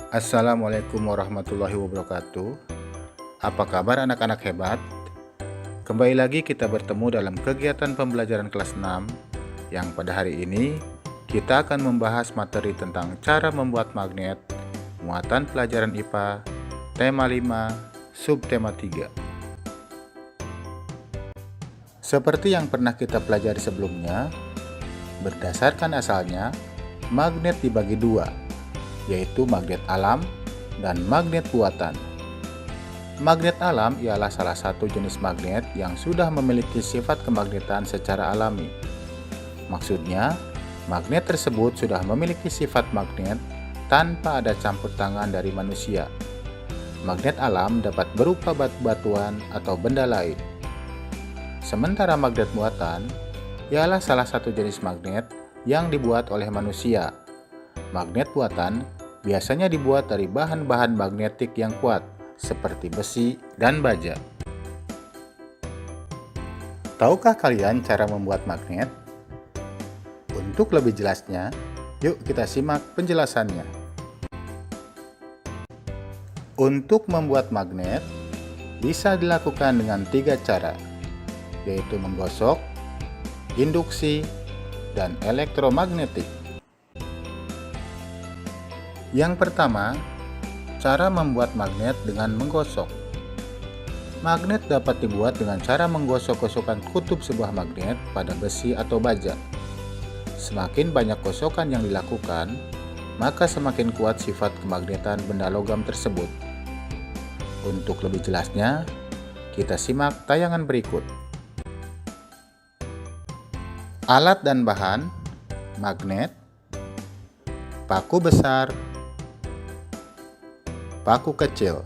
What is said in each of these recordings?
Assalamualaikum warahmatullahi wabarakatuh. Apa kabar anak-anak hebat? Kembali lagi kita bertemu dalam kegiatan pembelajaran kelas 6 yang pada hari ini kita akan membahas materi tentang cara membuat magnet, muatan pelajaran IPA, tema 5, subtema 3. Seperti yang pernah kita pelajari sebelumnya, berdasarkan asalnya, magnet dibagi dua, yaitu magnet alam dan magnet buatan. Magnet alam ialah salah satu jenis magnet yang sudah memiliki sifat kemagnetan secara alami. Maksudnya, magnet tersebut sudah memiliki sifat magnet tanpa ada campur tangan dari manusia. Magnet alam dapat berupa batu-batuan atau benda lain. Sementara magnet buatan ialah salah satu jenis magnet yang dibuat oleh manusia. Magnet buatan biasanya dibuat dari bahan-bahan magnetik yang kuat, seperti besi dan baja. Tahukah kalian cara membuat magnet? Untuk lebih jelasnya, yuk kita simak penjelasannya. Untuk membuat magnet, bisa dilakukan dengan 3 cara, yaitu menggosok, induksi, dan elektromagnetik. Yang pertama, cara membuat magnet dengan menggosok. Magnet dapat dibuat dengan cara menggosok-gosokkan kutub sebuah magnet pada besi atau baja. Semakin banyak gosokan yang dilakukan, maka semakin kuat sifat kemagnetan benda logam tersebut. Untuk lebih jelasnya, kita simak tayangan berikut. Alat dan bahan: magnet, paku besar, paku kecil.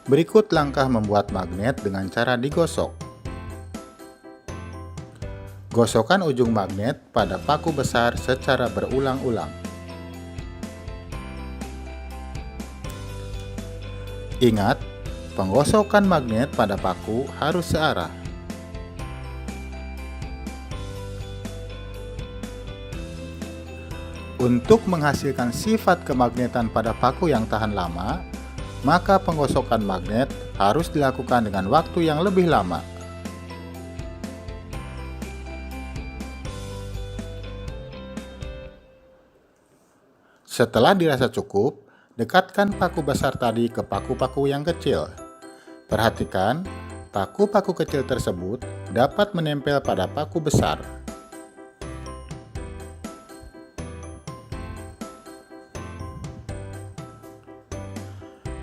Berikut langkah membuat magnet dengan cara digosok. Gosokkan ujung magnet pada paku besar secara berulang-ulang. Ingat, penggosokan magnet pada paku harus searah. Untuk menghasilkan sifat kemagnetan pada paku yang tahan lama, maka penggosokan magnet harus dilakukan dengan waktu yang lebih lama. Setelah dirasa cukup, dekatkan paku besar tadi ke paku-paku yang kecil. Perhatikan, paku-paku kecil tersebut dapat menempel pada paku besar.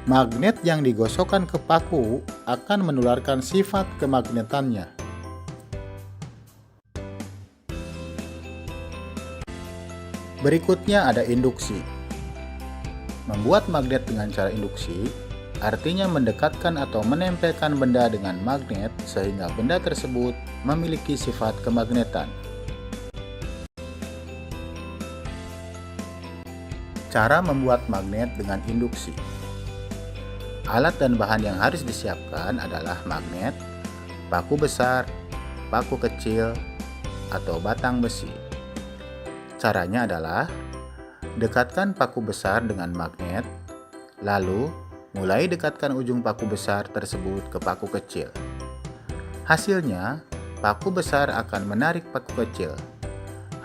Magnet yang digosokkan ke paku akan menularkan sifat kemagnetannya. Berikutnya ada induksi. Membuat magnet dengan cara induksi artinya mendekatkan atau menempelkan benda dengan magnet sehingga benda tersebut memiliki sifat kemagnetan. Cara membuat magnet dengan induksi. Alat dan bahan yang harus disiapkan adalah magnet, paku besar, paku kecil, atau batang besi. Caranya adalah dekatkan paku besar dengan magnet, lalu mulai dekatkan ujung paku besar tersebut ke paku kecil. Hasilnya, paku besar akan menarik paku kecil.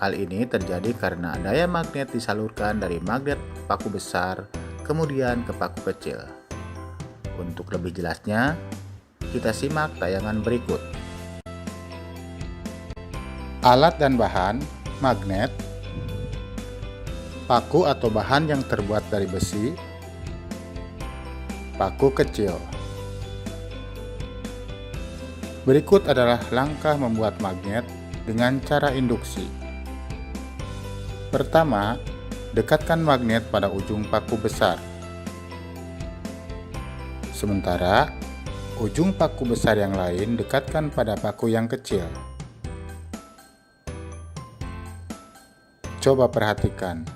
Hal ini terjadi karena daya magnet disalurkan dari magnet paku besar kemudian ke paku kecil. Untuk lebih jelasnya, kita simak tayangan berikut. Alat dan bahan: magnet, paku atau bahan yang terbuat dari besi, paku kecil. Berikut adalah langkah membuat magnet dengan cara induksi. Pertama, dekatkan magnet pada ujung paku besar. Sementara, ujung paku besar yang lain dekatkan pada paku yang kecil. Coba perhatikan,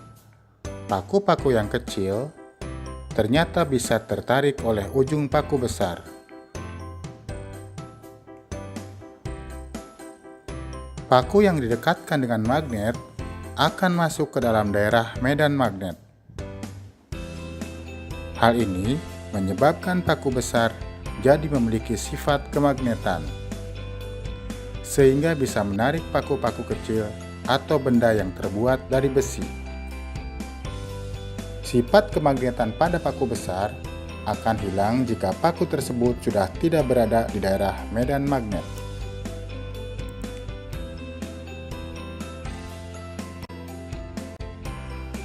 paku-paku yang kecil ternyata bisa tertarik oleh ujung paku besar. Paku yang didekatkan dengan magnet akan masuk ke dalam daerah medan magnet. Hal ini menyebabkan paku besar jadi memiliki sifat kemagnetan, sehingga bisa menarik paku-paku kecil atau benda yang terbuat dari besi. Sifat kemagnetan pada paku besar akan hilang jika paku tersebut sudah tidak berada di daerah medan magnet.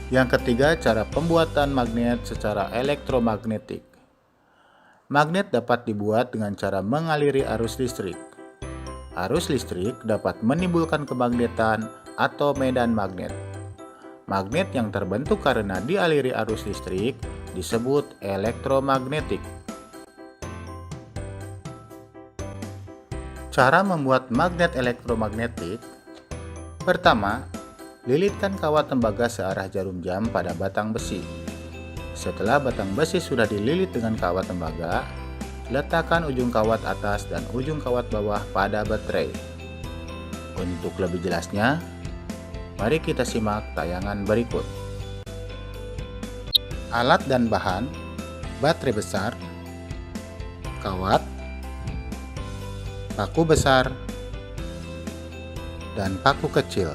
Yang ketiga, cara pembuatan magnet secara elektromagnetik. Magnet dapat dibuat dengan cara mengaliri arus listrik. Arus listrik dapat menimbulkan kemagnetan atau medan magnet. Magnet yang terbentuk karena dialiri arus listrik disebut elektromagnetik. Cara membuat magnet elektromagnetik. Pertama, lilitkan kawat tembaga searah jarum jam pada batang besi. Setelah batang besi sudah dililit dengan kawat tembaga, letakkan ujung kawat atas dan ujung kawat bawah pada baterai. Untuk lebih jelasnya, mari kita simak tayangan berikut. Alat dan bahan: baterai besar, kawat, paku besar, dan paku kecil.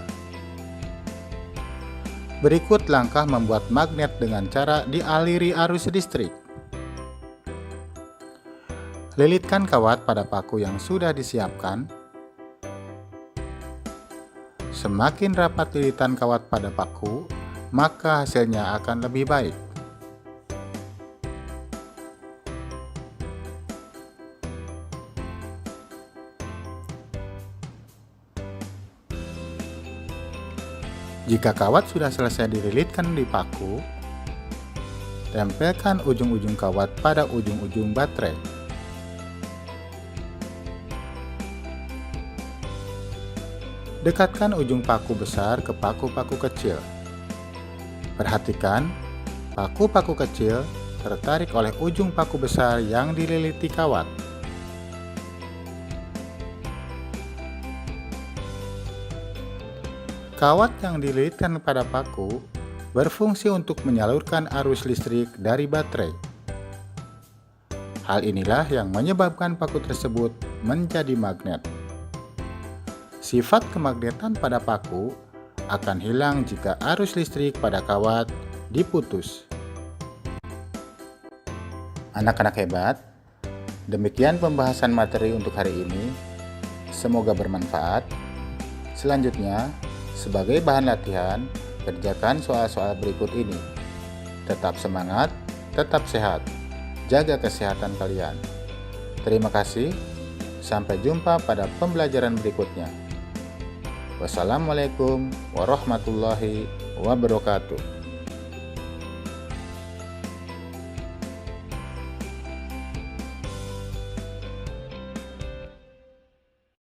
Berikut langkah membuat magnet dengan cara dialiri arus listrik. Lilitkan kawat pada paku yang sudah disiapkan. Semakin rapat lilitan kawat pada paku, maka hasilnya akan lebih baik. Jika kawat sudah selesai dililitkan di paku, tempelkan ujung-ujung kawat pada ujung-ujung baterai. Dekatkan ujung paku besar ke paku-paku kecil. Perhatikan, paku-paku kecil tertarik oleh ujung paku besar yang dililiti kawat. Kawat yang dililitkan pada paku berfungsi untuk menyalurkan arus listrik dari baterai. Hal inilah yang menyebabkan paku tersebut menjadi magnet. Sifat kemagnetan pada paku akan hilang jika arus listrik pada kawat diputus. Anak-anak hebat, demikian pembahasan materi untuk hari ini. Semoga bermanfaat. Selanjutnya, sebagai bahan latihan, kerjakan soal-soal berikut ini. Tetap semangat, tetap sehat, jaga kesehatan kalian. Terima kasih, sampai jumpa pada pembelajaran berikutnya. Wassalamualaikum warahmatullahi wabarakatuh.